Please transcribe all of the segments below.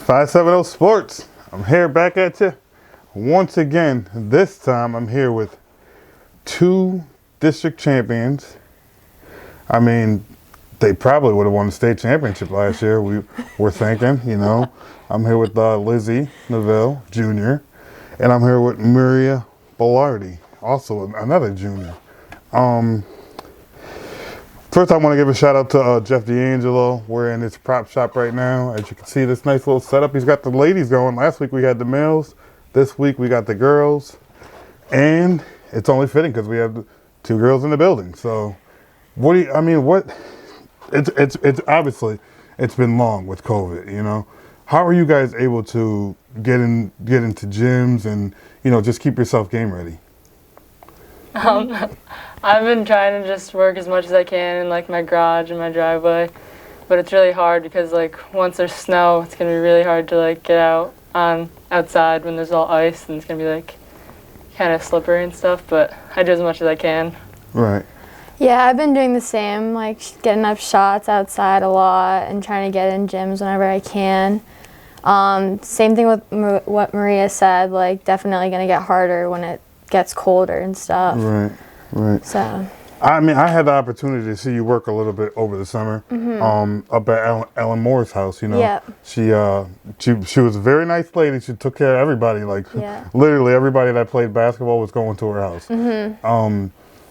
570 Sports. I'm here back at you once again. This time I'm here with two district champions. I mean, they probably would have won the state championship last year. We were thinking, you know. I'm here with Lizzie, Neville, Jr., and I'm here with Maria Belardi, also another junior. First, I want to give a shout out to Jeff D'Angelo. We're in his prop shop right now. As you can see, this nice little setup. He's got the ladies going. Last week we had the males. This week we got the girls. And it's only fitting because we have two girls in the building. So, it's obviously, it's been long with COVID, you know. How are you guys able to get into gyms and, you know, just keep yourself game ready? I've been trying to just work as much as I can in like my garage and my driveway, but it's really hard because like once there's snow, it's gonna be really hard to like get out outside when there's all ice and it's gonna be like kind of slippery and stuff. But I do as much as I can. Right. Yeah, I've been doing the same, like getting up shots outside a lot and trying to get in gyms whenever I can. Same thing with what Maria said, like definitely gonna get harder when it gets colder and stuff. Right. So, I mean, I had the opportunity to see you work a little bit over the summer, up at Ellen Moore's house. You know, yeah. She was a very nice lady. She took care of everybody. Like literally everybody that played basketball was going to her house.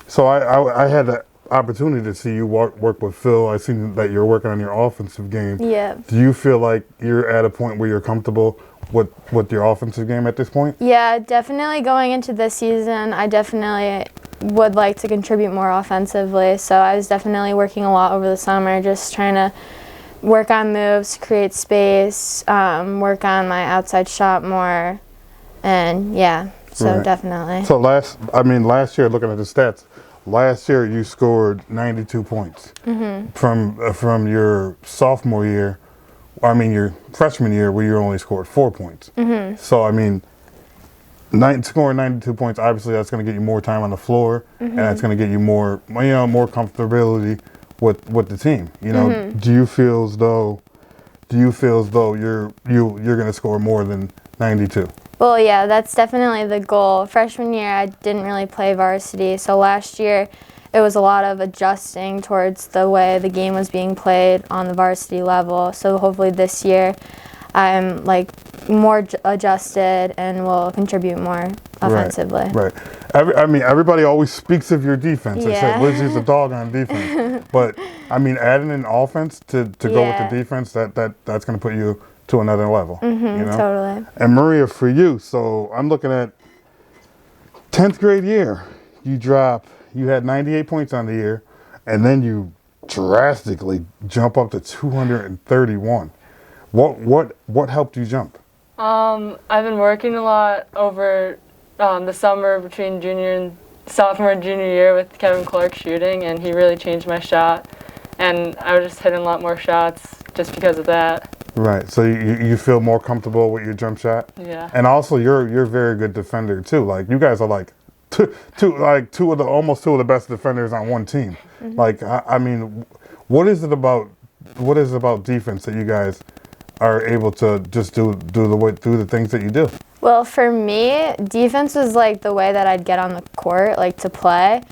So I had the opportunity to see you work with Phil. I seen that you're working on your offensive game. Yeah. Do you feel like you're at a point where you're comfortable with your offensive game at this point? Yeah, definitely going into this season, I definitely would like to contribute more offensively. So I was definitely working a lot over the summer, just trying to work on moves, create space, work on my outside shot more, and yeah, so definitely. So last year, looking at the stats, last year you scored 92 points from your sophomore year. Your freshman year where you only scored 4 points. So, I mean, scoring 92 points, obviously that's going to get you more time on the floor, and that's going to get you more comfortability with the team. You know, do you feel as though you're going to score more than 92? Well, yeah, that's definitely the goal. Freshman year, I didn't really play varsity, so last year it was a lot of adjusting towards the way the game was being played on the varsity level. So hopefully this year I'm like more adjusted and will contribute more offensively. Right. Everybody always speaks of your defense. They say Lizzie's a dog on defense. But I mean, adding an offense to go with the defense, that's going to put you to another level. You know? Totally. And Maria, for you, so I'm looking at 10th grade year. You had 98 points on the year, and then you drastically jump up to 231. What helped you jump? I've been working a lot over the summer between sophomore and junior year with Kevin Clark shooting, and he really changed my shot. And I was just hitting a lot more shots just because of that. Right. So you feel more comfortable with your jump shot? Yeah. And also you're a very good defender too. Like you guys are like almost two of the best defenders on one team. Like I mean, what is it about defense that you guys are able to just do the things that you do? Well, for me, defense was like the way that I'd get on the court, like to play.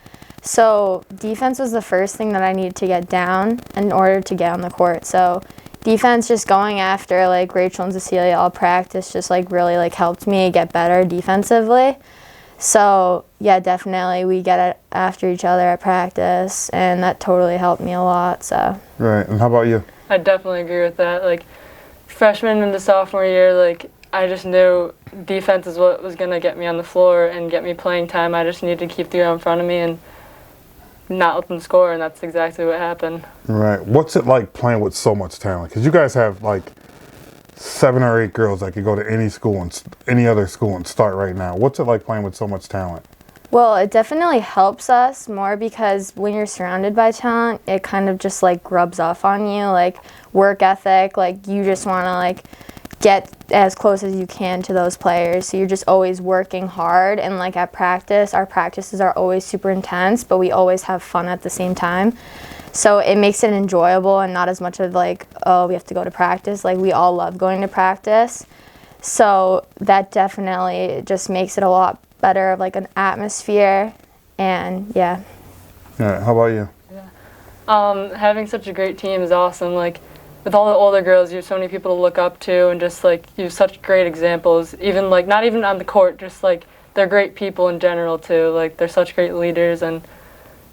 So defense was the first thing that I needed to get down in order to get on the court. So defense, just going after like Rachel and Cecilia all practice, just like really like helped me get better defensively. So yeah, definitely we get after each other at practice, and that totally helped me a lot. So right. And how about you? I definitely agree with that. Like freshman into sophomore year, like I just knew defense is what was gonna get me on the floor and get me playing time. I just needed to keep the girl in front of me and not let them score, and that's exactly what happened. Right. What's it like playing with so much talent? Because you guys have like 7 or 8 girls that could go to any other school and start right now. What's it like playing with so much talent? Well, it definitely helps us more because when you're surrounded by talent, it kind of just like rubs off on you, like work ethic, like you just want to like get as close as you can to those players. So you're just always working hard, and like at practice, our practices are always super intense, but we always have fun at the same time. So it makes it enjoyable and not as much of like oh, we have to go to practice. Like, we all love going to practice. So that definitely just makes it a lot better of, like, an atmosphere. And, yeah. Yeah, how about you? Having such a great team is awesome. Like, with all the older girls, you have so many people to look up to, and just, like, you have such great examples. Even, like, not even on the court, just, like, they're great people in general, too. Like, they're such great leaders, and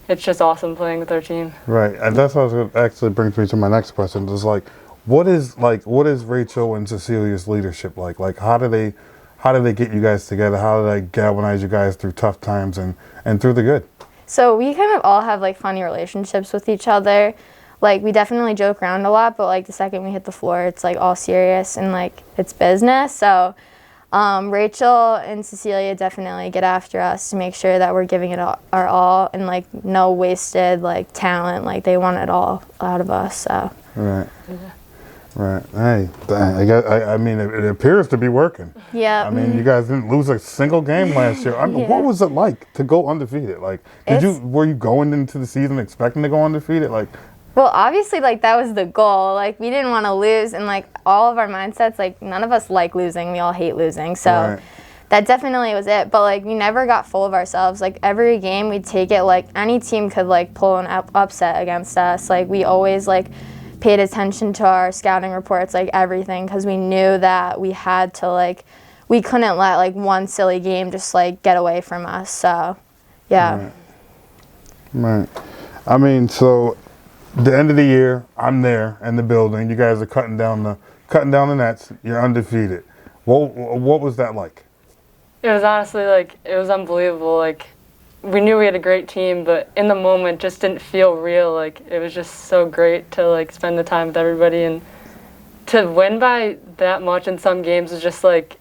it's just awesome playing with our team. Right, and that's what actually brings me to my next question. Is like, what is Rachel and Cecilia's leadership like? Like, how do they get you guys together? How do they galvanize you guys through tough times and through the good? So we kind of all have, like, funny relationships with each other. Like, we definitely joke around a lot, but, like, the second we hit the floor, it's, like, all serious and, like, it's business. So Rachel and Cecilia definitely get after us to make sure that we're giving it our all, and, like, no wasted, like, talent. Like, they want it all out of us. So. Right. Right. Hey, I mean, it appears to be working. Yeah. I mean, you guys didn't lose a single game last year. What was it like to go undefeated? Like, were you going into the season expecting to go undefeated? Like. Well, obviously, like, that was the goal. Like, we didn't want to lose, and, like, all of our mindsets, like, none of us like losing. We all hate losing. So that definitely was it. But, like, we never got full of ourselves. Like, every game we'd take it, like, any team could, like, pull an upset against us. Like, we always, like, paid attention to our scouting reports, like, everything, because we knew that we had to, like, we couldn't let, like, one silly game just, like, get away from us. So, yeah. Right. I mean, so the end of the year, I'm there in the building. You guys are cutting down the nets. You're undefeated. What was that like? It was honestly, like, it was unbelievable. Like, we knew we had a great team, but in the moment just didn't feel real. Like, it was just so great to, like, spend the time with everybody, and to win by that much in some games is just, like,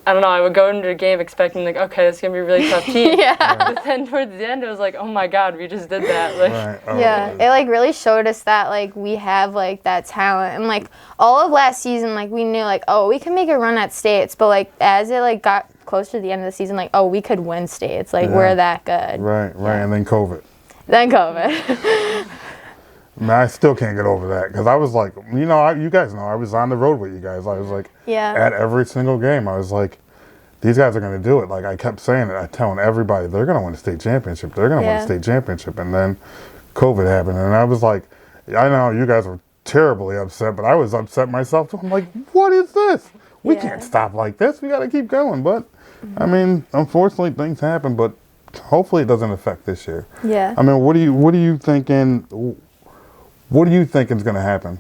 I don't know, I would go into a game expecting, like, okay, this is going to be a really tough team. But then towards the end, it was like, oh my God, we just did that. Like, yeah, it, like, really showed us that, like, we have, like, that talent. And, like, all of last season, like, we knew, like, oh, we can make a run at states. But, like, as it, like, got closer to the end of the season, like, oh, we could win states. Like, we're that good. Right. Yeah. And then COVID. I mean, I still can't get over that, because I was like, you know, you guys know, I was on the road with you guys. I was like, at every single game, I was like, these guys are going to do it. Like, I kept saying it. I telling everybody, they're going to win the state championship. They're going to win the state championship. And then COVID happened, and I was like, I know you guys were terribly upset, but I was upset myself too. I'm like, what is this? We can't stop like this. We got to keep going. But, I mean, unfortunately, things happen, but hopefully it doesn't affect this year. Yeah. I mean, what are you thinking? What do you think is going to happen?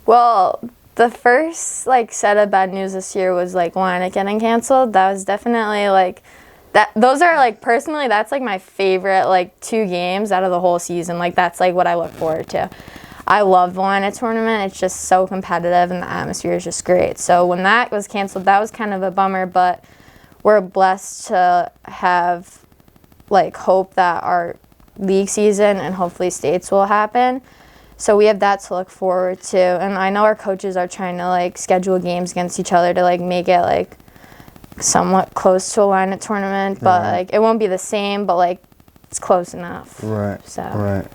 Well, the first, like, set of bad news this year was, like, Lynette getting canceled. That was definitely, like, those are, like, personally, that's, like, my favorite, like, 2 games out of the whole season. Like, that's, like, what I look forward to. I love the Lynette tournament. It's just so competitive, and the atmosphere is just great. So when that was canceled, that was kind of a bummer, but we're blessed to have, like, hope that our league season and hopefully states will happen. So we have that to look forward to. And I know our coaches are trying to, like, schedule games against each other to, like, make it, like, somewhat close to a Lynette tournament. But, like, it won't be the same, but, like, it's close enough. Right. So.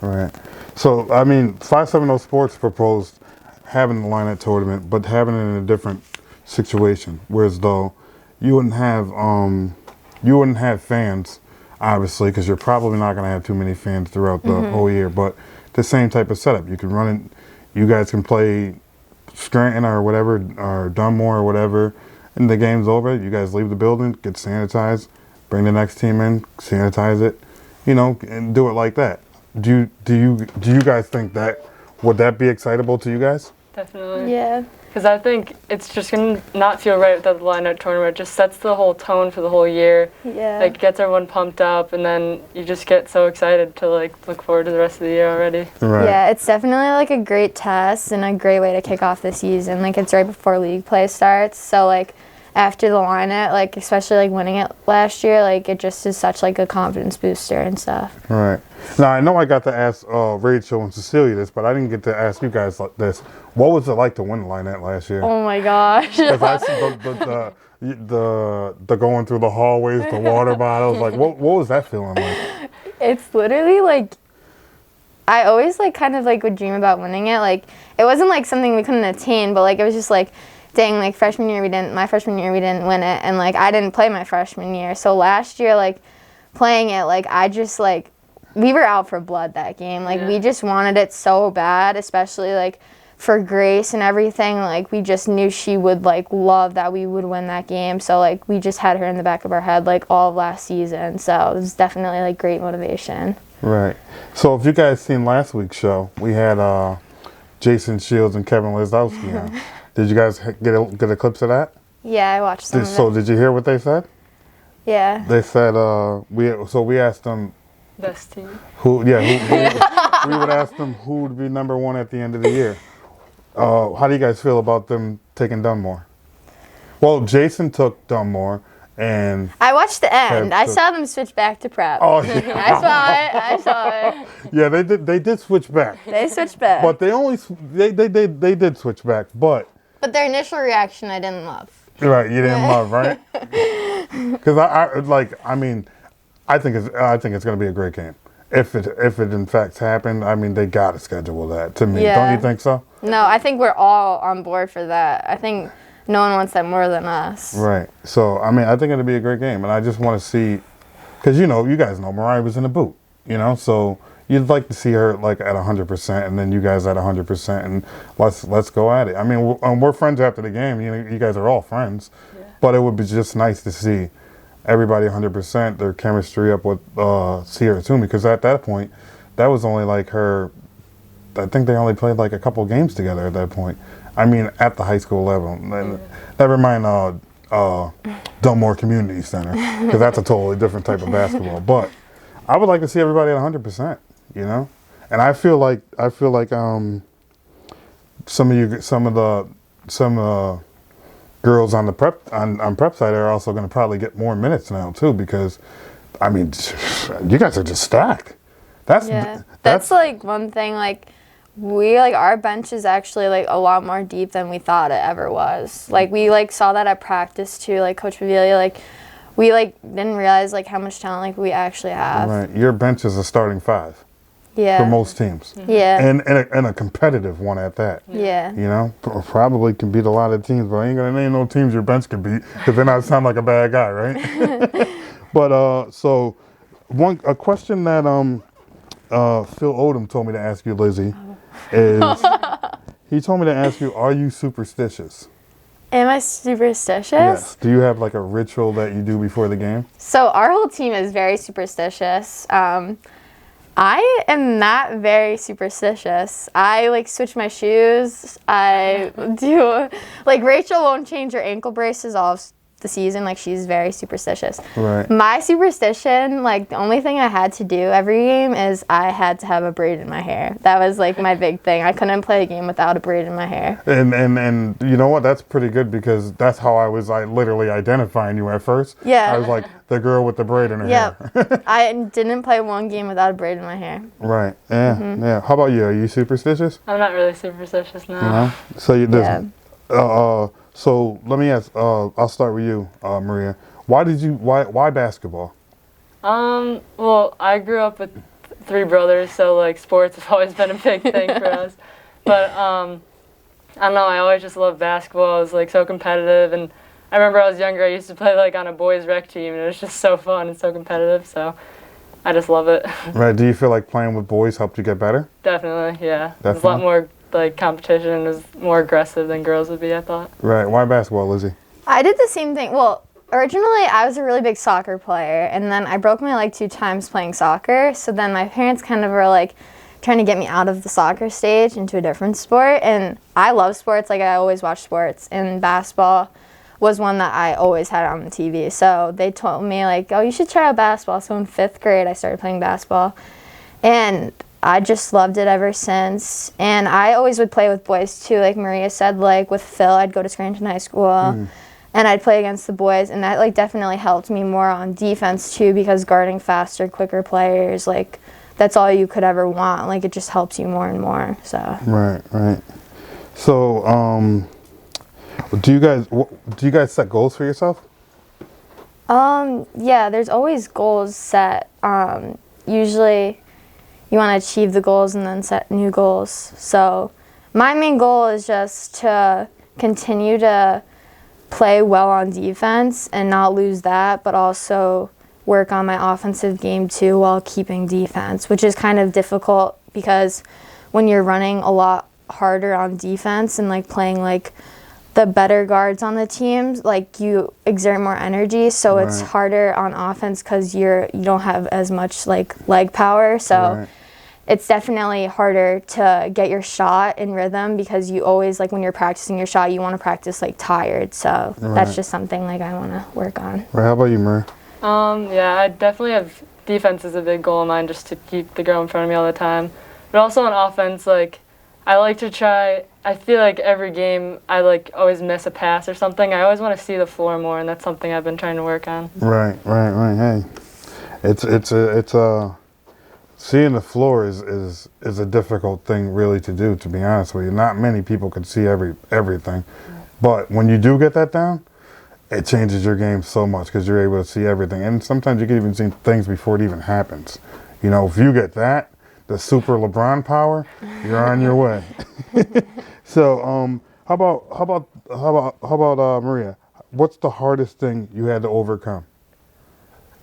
Right. So, I mean, 570 Sports proposed having the Lynette tournament, but having it in a different situation. Whereas, though, you wouldn't have fans, obviously, because you're probably not going to have too many fans throughout the whole year. But the same type of setup. You can run it. You guys can play Scranton or whatever, or Dunmore or whatever, and the game's over. You guys leave the building, get sanitized, bring the next team in, sanitize it, you know, and do it like that. Do you guys think that would that be excitable to you guys? Definitely. Yeah. Because I think it's just going to not feel right without the Lynette tournament. It just sets the whole tone for the whole year. Yeah. Like, gets everyone pumped up, and then you just get so excited to, like, look forward to the rest of the year already. Right. Yeah, it's definitely, like, a great test and a great way to kick off the season. Like, it's right before league play starts. So, like, after the Lynette, like, especially, like, winning it last year, like, it just is such, like, a confidence booster and stuff. Right. Now, I know I got to ask Rachel and Cecilia this, but I didn't get to ask you guys this. What was it like to win the Lynette last year? Oh, my gosh. Because I see the going through the hallways, the water bottles. Like, what was that feeling like? It's literally, like, I always like kind of like would dream about winning it. Like it wasn't like something we couldn't attain, but like it was just like, dang, like my freshman year we didn't win it, and like I didn't play my freshman year. So last year, like playing it, like I just like we were out for blood that game. Like we just wanted it so bad, especially like for Grace and everything. Like we just knew she would like love that we would win that game. So like we just had her in the back of our head like all of last season. So it was definitely like great motivation. Right. So if you guys seen last week's show, we had Jason Shields and Kevin Lisowski on. Did you guys get a clips of that? Yeah, I watched some. So did you hear what they said? Yeah. They said we asked them Best team. we would ask them who would be number one at the end of the year. How do you guys feel about them taking Dunmore? Well, Jason took Dunmore, and I watched the end. I saw them switch back to prep. oh yeah, I saw it. yeah, they did switch back. They switched back. But they did switch back, but their initial reaction I didn't love. right, you didn't love, right? Because I think it's going to be a great game. If it in fact happened, I mean they got to schedule that to me. Yeah. Don't you think so? No, I think we're all on board for that. I think no one wants that more than us. Right. So I mean I think it'll be a great game, and I just want to see, because you guys know Mariah was in the boot, so you'd like to see her like at 100%, and then you guys at 100%, and let's go at it. I mean we're friends after the game. You guys are all friends, but it would be just nice to see everybody 100%, their chemistry up with Sierra Toomey, because at that point, that was only like her, I think they only played like a couple games together at that point. I mean, at the high school level. And never mind Dunmore Community Center, because that's a totally different type of basketball. But I would like to see everybody at 100%, And I feel like some of the girls on the prep side are also going to probably get more minutes now too, because I mean you guys are just stacked. That's like one thing, like we like our bench is actually like a lot more deep than we thought it ever was. Like we like saw that at practice too, like Coach Paviglia, like we like didn't realize like how much talent like we actually have. Right. Your bench is a starting five. Yeah. For most teams. Yeah. And a competitive one at that. Yeah. Probably can beat a lot of teams, but I ain't gonna name no teams your bench can beat, because then I sound like a bad guy, right? But so a question that Phil Odom told me to ask you, Lizzie, is he told me to ask you, are you superstitious? Am I superstitious? Yes. Do you have like a ritual that you do before the game? So our whole team is very superstitious. I am not very superstitious. I like switch my shoes. I do, like Rachel won't change her ankle braces all of the season. Like she's very superstitious. Right. My superstition, like the only thing I had to do every game is I had to have a braid in my hair. That was like my big thing. I couldn't play a game without a braid in my hair. And you know what? That's pretty good, because that's how I was literally identifying you at first. Yeah. I was like the girl with the braid in her hair. I didn't play one game without a braid in my hair. Right. Yeah. Mm-hmm. Yeah. How about you? Are you superstitious? I'm not really superstitious now. So you So let me ask. I'll start with you, Maria. Why basketball? Well, I grew up with 3 brothers, so like sports has always been a big thing for us. But I don't know. I always just loved basketball. It was like so competitive, and I remember I was younger. I used to play like on a boys rec team, and it was just so fun and so competitive. So I just love it. Right. Do you feel like playing with boys helped you get better? Definitely. Yeah. There's a lot more like competition, is more aggressive than girls would be, I thought. Right. Why basketball, Lizzie? I did the same thing. Well, originally I was a really big soccer player, and then I broke my leg 2 times playing soccer. So then my parents kind of were like trying to get me out of the soccer stage into a different sport. And I love sports. Like I always watch sports, and basketball was one that I always had on the TV. So they told me like, oh, you should try out basketball. So in 5th grade I started playing basketball, and I just loved it ever since. And I always would play with boys too. Like Maria said, like with Phil, I'd go to Scranton High School and I'd play against the boys. And that like definitely helped me more on defense too, because guarding faster, quicker players, like that's all you could ever want. Like it just helps you more and more. So. Right. So, do you guys set goals for yourself? Yeah, there's always goals set. Usually you want to achieve the goals and then set new goals. So my main goal is just to continue to play well on defense and not lose that, but also work on my offensive game too while keeping defense, which is kind of difficult because when you're running a lot harder on defense and like playing like the better guards on the teams, like you exert more energy, so it's harder on offense because you don't have as much like leg power. So it's definitely harder to get your shot in rhythm because you always, like when you're practicing your shot, you want to practice like tired. So that's just something like I want to work on. Right. How about you, Marie? Yeah, I definitely have defense as a big goal of mine, just to keep the girl in front of me all the time. But also on offense, like I like to try. I feel like every game I like always miss a pass or something. I always want to see the floor more, and that's something I've been trying to work on. Right. Hey, it's seeing the floor is a difficult thing really to do. To be honest with you, not many people can see everything, but when you do get that down, it changes your game so much because you're able to see everything, and sometimes you can even see things before it even happens. You know, if you get that, the super LeBron power, you're on your way. So, how about Maria? What's the hardest thing you had to overcome?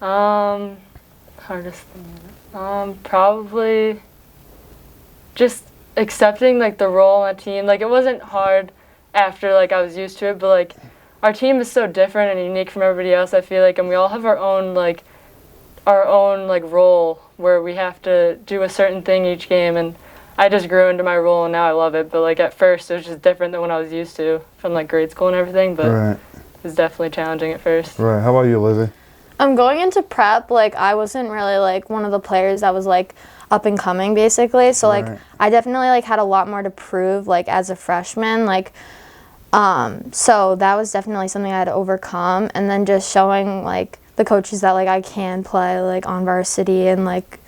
Hardest thing. Probably just accepting like the role on a team. Like it wasn't hard after like I was used to it, but like our team is so different and unique from everybody else, I feel like, and we all have our own role where we have to do a certain thing each game, and I just grew into my role and now I love it. But like at first it was just different than what I was used to from like grade school and everything, but it was definitely challenging at first. Right. How about you, Lizzie? Going into prep, like I wasn't really like one of the players that was like up and coming basically. So like I definitely like had a lot more to prove like as a freshman. Like so that was definitely something I had to overcome, and then just showing like the coaches that like I can play like on varsity and like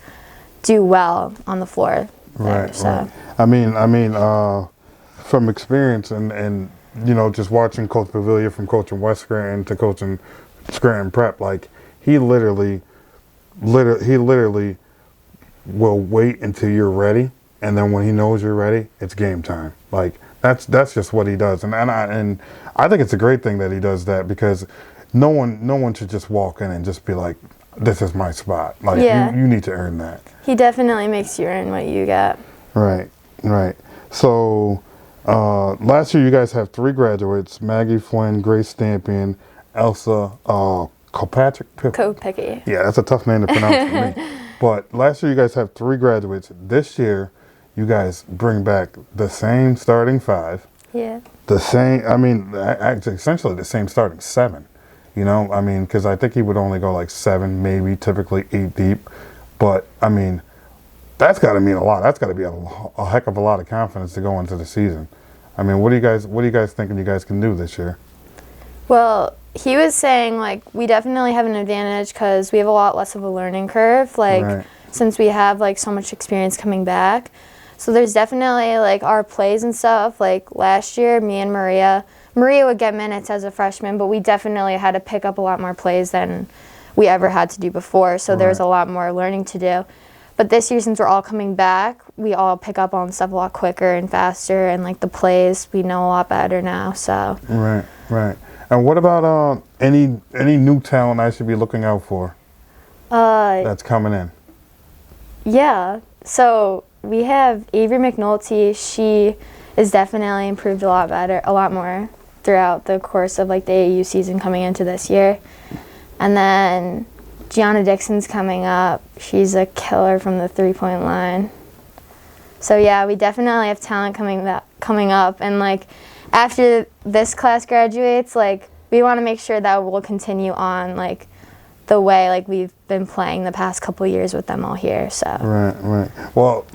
do well on the floor there, right. I mean from experience and you know, just watching Coach Pavilla from coaching West Scranton to coaching Scranton Prep, like he literally will wait until you're ready, and then when he knows you're ready, it's game time. Like that's just what he does, and I think it's a great thing that he does that, because no one should just walk in and just be like, this is my spot. Like you need to earn that. He definitely makes you earn what you get. Right. So last year you guys have 3 graduates: Maggie Flynn, Grace Stampion, Elsa Kopacki. Yeah, that's a tough name to pronounce for me. But last year you guys have 3 graduates. This year you guys bring back the same starting 5. Yeah. The same, I mean, essentially the same starting 7. You know, I mean, because I think he would only go like 7, maybe typically 8 deep. But I mean, that's got to mean a lot. That's got to be a heck of a lot of confidence to go into the season. I mean, what are you guys thinking you guys can do this year? Well, he was saying like we definitely have an advantage because we have a lot less of a learning curve, like since we have like so much experience coming back. So there's definitely like our plays and stuff. Like last year, me and Maria would get minutes as a freshman, but we definitely had to pick up a lot more plays than we ever had to do before. So there's a lot more learning to do. But this year, since we're all coming back, we all pick up on stuff a lot quicker and faster, and like the plays we know a lot better now. So right. And what about any new talent I should be looking out for? That's coming in. Yeah. So we have Avery McNulty. She is definitely improved a lot more throughout the course of like the AAU season coming into this year. And then Gianna Dixon's coming up. She's a killer from the 3-point line. So yeah, we definitely have talent coming up, and like after this class graduates, like we want to make sure that we'll continue on like the way like we've been playing the past couple years with them all here. So right. Well,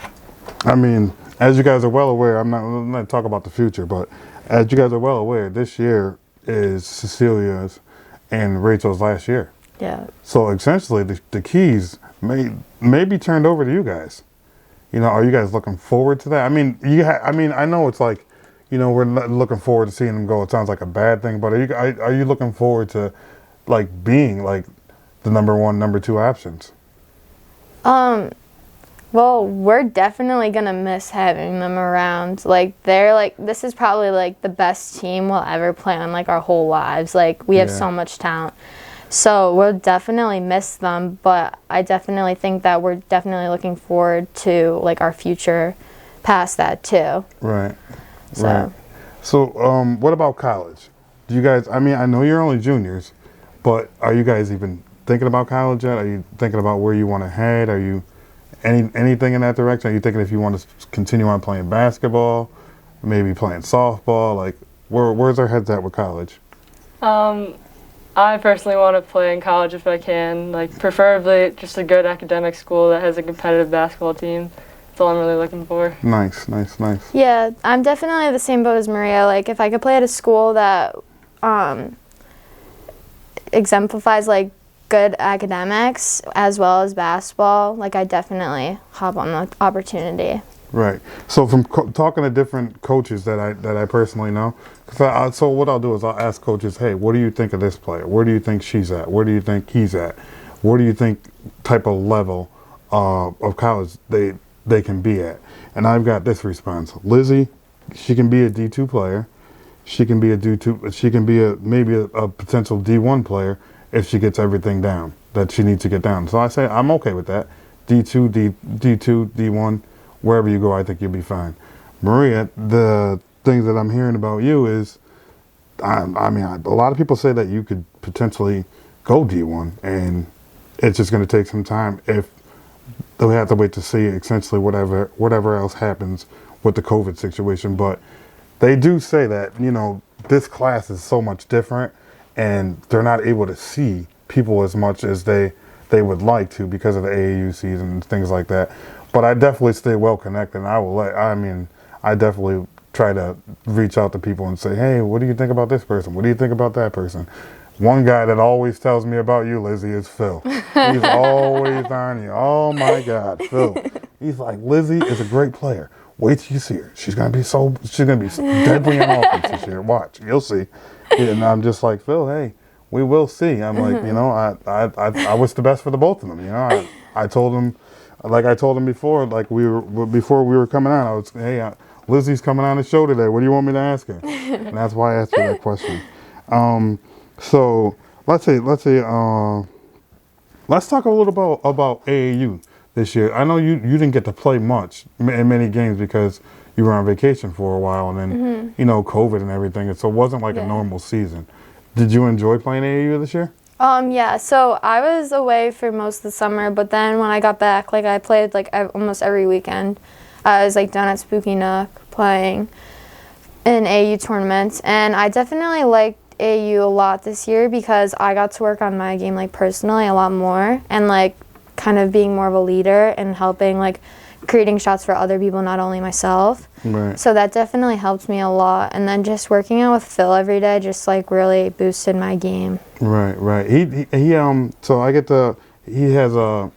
I mean, as you guys are well aware, I'm not going to talk about the future, but as you guys are well aware, this year is Cecilia's and Rachel's last year. Yeah. So essentially, the keys may be turned over to you guys. You know, are you guys looking forward to that? I mean, I know it's like, you know, we're not looking forward to seeing them go. It sounds like a bad thing, but are you looking forward to like being like the number 1, number 2 options? Well, we're definitely gonna miss having them around. Like they're like this is probably like the best team we'll ever play on like our whole lives. Like we have Yeah. so much talent. So we'll definitely miss them, but I definitely think that we're definitely looking forward to like our future past that too. Right. So Right. So, what about college? Do you guys? I mean, I know you're only juniors, but are you guys even thinking about college yet? Are you thinking about where you want to head? Are you anything in that direction? Are you thinking if you want to continue on playing basketball, maybe playing softball? Like, where's our heads at with college? I personally want to play in college if I can, like preferably just a good academic school that has a competitive basketball team. That's all I'm really looking for. Nice, nice, nice. yeah, I'm definitely the same boat as Maria. Like if I could play at a school that exemplifies like good academics as well as basketball, like I definitely hop on the opportunity. Right. So from talking to different coaches that I personally know, so what I'll do is I'll ask coaches, hey, what do you think of this player? Where do you think she's at? Where do you think he's at? Where do you think type of level of college they can be at? And I've got this response: Lizzie, she can be a D2 player. She can be a D2. She can be maybe a potential D1 player if she gets everything down that she needs to get down. So I say I'm okay with that. D2, D2, D1. Wherever you go, I think you'll be fine. Maria, the things that I'm hearing about you is, a lot of people say that you could potentially go D1, and it's just going to take some time if we have to wait to see essentially whatever else happens with the COVID situation. But they do say that, this class is so much different, and they're not able to see people as much as they would like to because of the AAU season and things like that. But I definitely stay well connected, and I definitely try to reach out to people and say, hey, what do you think about this person? What do you think about that person? One guy that always tells me about you, Lizzie, is Phil. He's always on you. Oh my God, Phil. He's like, Lizzie is a great player. Wait till you see her. She's gonna be deadly in offense this year. Watch, you'll see. And I'm just like, Phil, hey, we will see. I'm like, I wish the best for the both of them. I told him. Like I told him before, before we were coming on, I was, hey, Lizzie's coming on the show today. What do you want me to ask her? And that's why I asked you that question. So let's talk a little about AAU this year. I know you didn't get to play much in many games because you were on vacation for a while, and then COVID and everything, and so it wasn't like a normal season. Did you enjoy playing AAU this year? Yeah, so I was away for most of the summer, but then when I got back, like I played like almost every weekend. I was like down at Spooky Nook playing in AU tournaments, and I definitely liked AU a lot this year because I got to work on my game like personally a lot more, and like kind of being more of a leader and helping like creating shots for other people, not only myself. Right. So that definitely helped me a lot. And then just working out with Phil every day just like really boosted my game. Right. So he has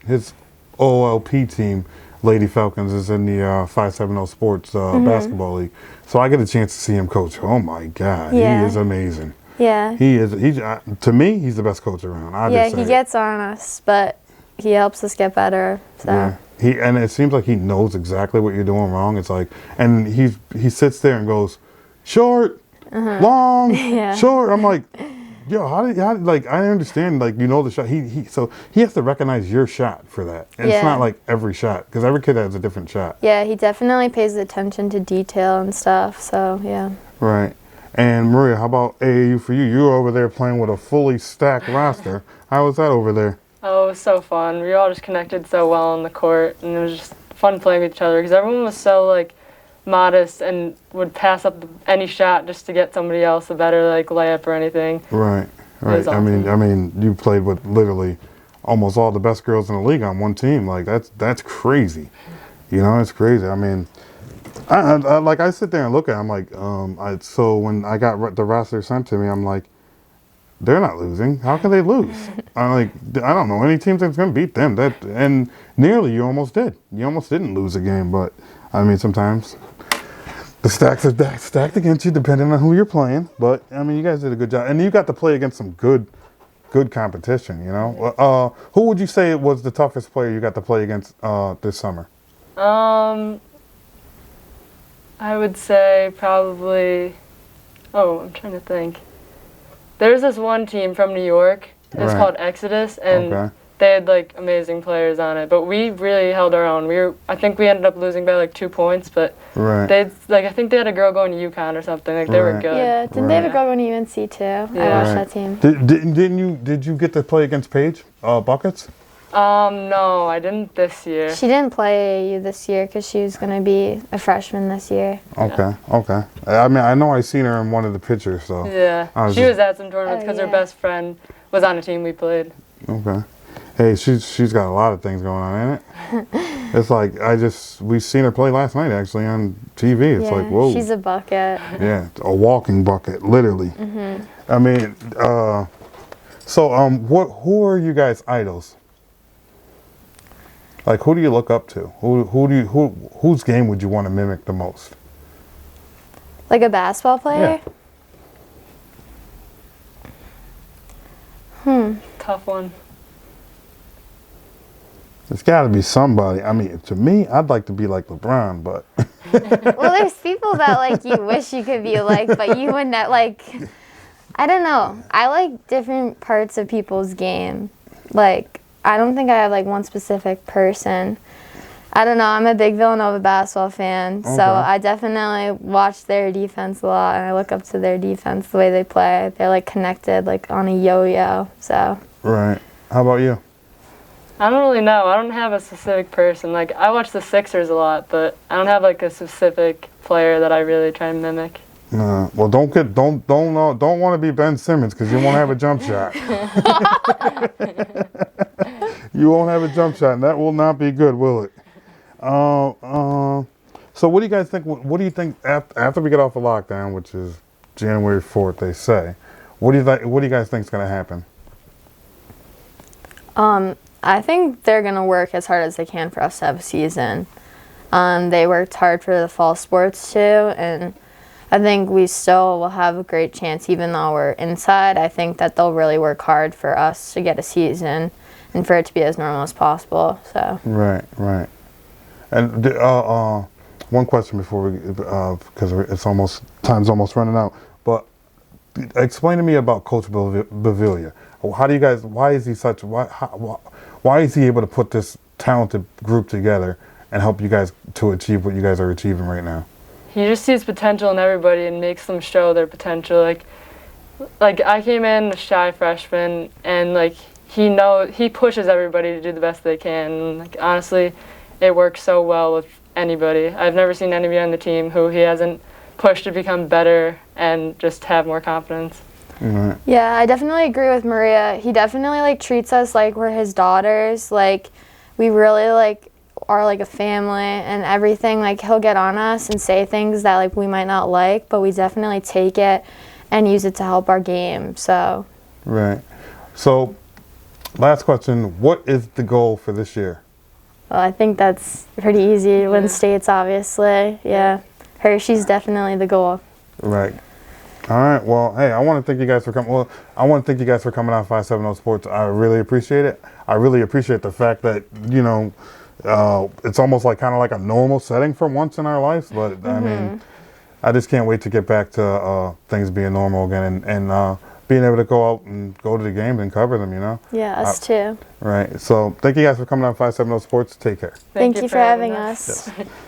his OLP team, Lady Falcons, is in the 570 Sports basketball league. So I get a chance to see him coach. Oh my God, Yeah. he is amazing. Yeah. To me, he's the best coach around. He gets on us, but he helps us get better. So. Yeah. And it seems like he knows exactly what you're doing wrong. It's like, and he sits there and goes, short, long, short. I'm like, yo, how like I understand, like the shot. So he has to recognize your shot for that. And it's not like every shot because every kid has a different shot. Yeah, he definitely pays attention to detail and stuff. So yeah. Right. And Maria, how about AAU for you? You were over there playing with a fully stacked roster. How was that over there? Oh, it was so fun. We all just connected so well on the court, and it was just fun playing with each other because everyone was so like modest and would pass up any shot just to get somebody else a better like layup or anything. Right. It was awesome. I mean, you played with literally almost all the best girls in the league on one team. Like that's crazy. It's crazy. I mean, I sit there and look at it, I'm like, so when I got the roster sent to me, I'm like, they're not losing. How can they lose? I'm like, I don't know any team that's going to beat them. And nearly you almost did. You almost didn't lose a game, but I mean, sometimes the stacks are stacked against you depending on who you're playing. But I mean, you guys did a good job, and you got to play against some good competition. Who would you say was the toughest player you got to play against this summer? I would say probably. Oh, I'm trying to think. There's this one team from New York. It's Right. called Exodus, and Okay. they had like amazing players on it. But we really held our own. I think we ended up losing by like 2 points, but Right. I think they had a girl going to UConn or something. Like they were Right. good. Yeah, didn't they have a Right. girl going to UNC too? I Yeah. watched Right. that team. Did you get to play against Paige Buckets? No, I didn't this year. She didn't play AAU this year because she was going to be a freshman this year. Okay. Okay. I mean, I know I seen her in one of the pictures. So Yeah, I was she just- was at some tournaments Oh, because yeah. her best friend was on a team we played. okay. Hey, she's got a lot of things going on, ain't it? It's like we seen her play last night actually on TV. It's yeah, like whoa. she's a bucket. Yeah, a walking bucket, literally. I mean, who are you guys' idols? Like, who do you look up to? Whose game would you want to mimic the most? Like a basketball player? Tough one. There's got to be somebody. I mean, to me, I'd like to be like LeBron, but Well, there's people that like you wish you could be like, but you wouldn't like. I don't know. I like different parts of people's game. Like, I don't think I have like one specific person. I don't know. I'm a big Villanova basketball fan, Okay. so I definitely watch their defense a lot, and I look up to their defense, the way they play. They're like connected, like on a yo-yo. So right. How about you? I don't really know. I don't have a specific person. Like I watch the Sixers a lot, but I don't have like a specific player that I really try and mimic. Well, don't want to be Ben Simmons because you won't have a jump shot. You won't have a jump shot, and that will not be good, will it? So what do you guys think? What do you think after we get off the lockdown, which is January 4th, they say? What do you guys think is going to happen? I think they're gonna work as hard as they can for us to have a season. They worked hard for the fall sports too, and I think we still will have a great chance even though we're inside. I think that they'll really work hard for us to get a season and for it to be as normal as possible. So Right. And one question before we, because time's almost running out. But explain to me about Coach Baviglia. How do you guys? Why is he why is he able to put this talented group together and help you guys to achieve what you guys are achieving right now? He just sees potential in everybody and makes them show their potential. Like I came in a shy freshman, and like he pushes everybody to do the best they can. And, like honestly, it works so well with anybody. I've never seen anybody on the team who he hasn't pushed to become better and just have more confidence. Right. yeah, I definitely agree with Maria. He definitely like treats us like we're his daughters. Like we really like are like a family and everything. Like he'll get on us and say things that like we might not like, but we definitely take it and use it to help our game. So Right. So, last question: what is the goal for this year? well, I think that's pretty easy to win states, obviously. Yeah, Hershey's definitely the goal. Right. All right. Well, hey, I want to thank you guys for coming. Well, I want to thank you guys for coming on 570 Sports. I really appreciate it. I really appreciate the fact that it's almost like kind of like a normal setting for once in our lives. But I mean, I just can't wait to get back to things being normal again and being able to go out and go to the games and cover them. Yeah, us too. Right. So thank you guys for coming on 570 Sports. Take care. Thank you for having us. Yes.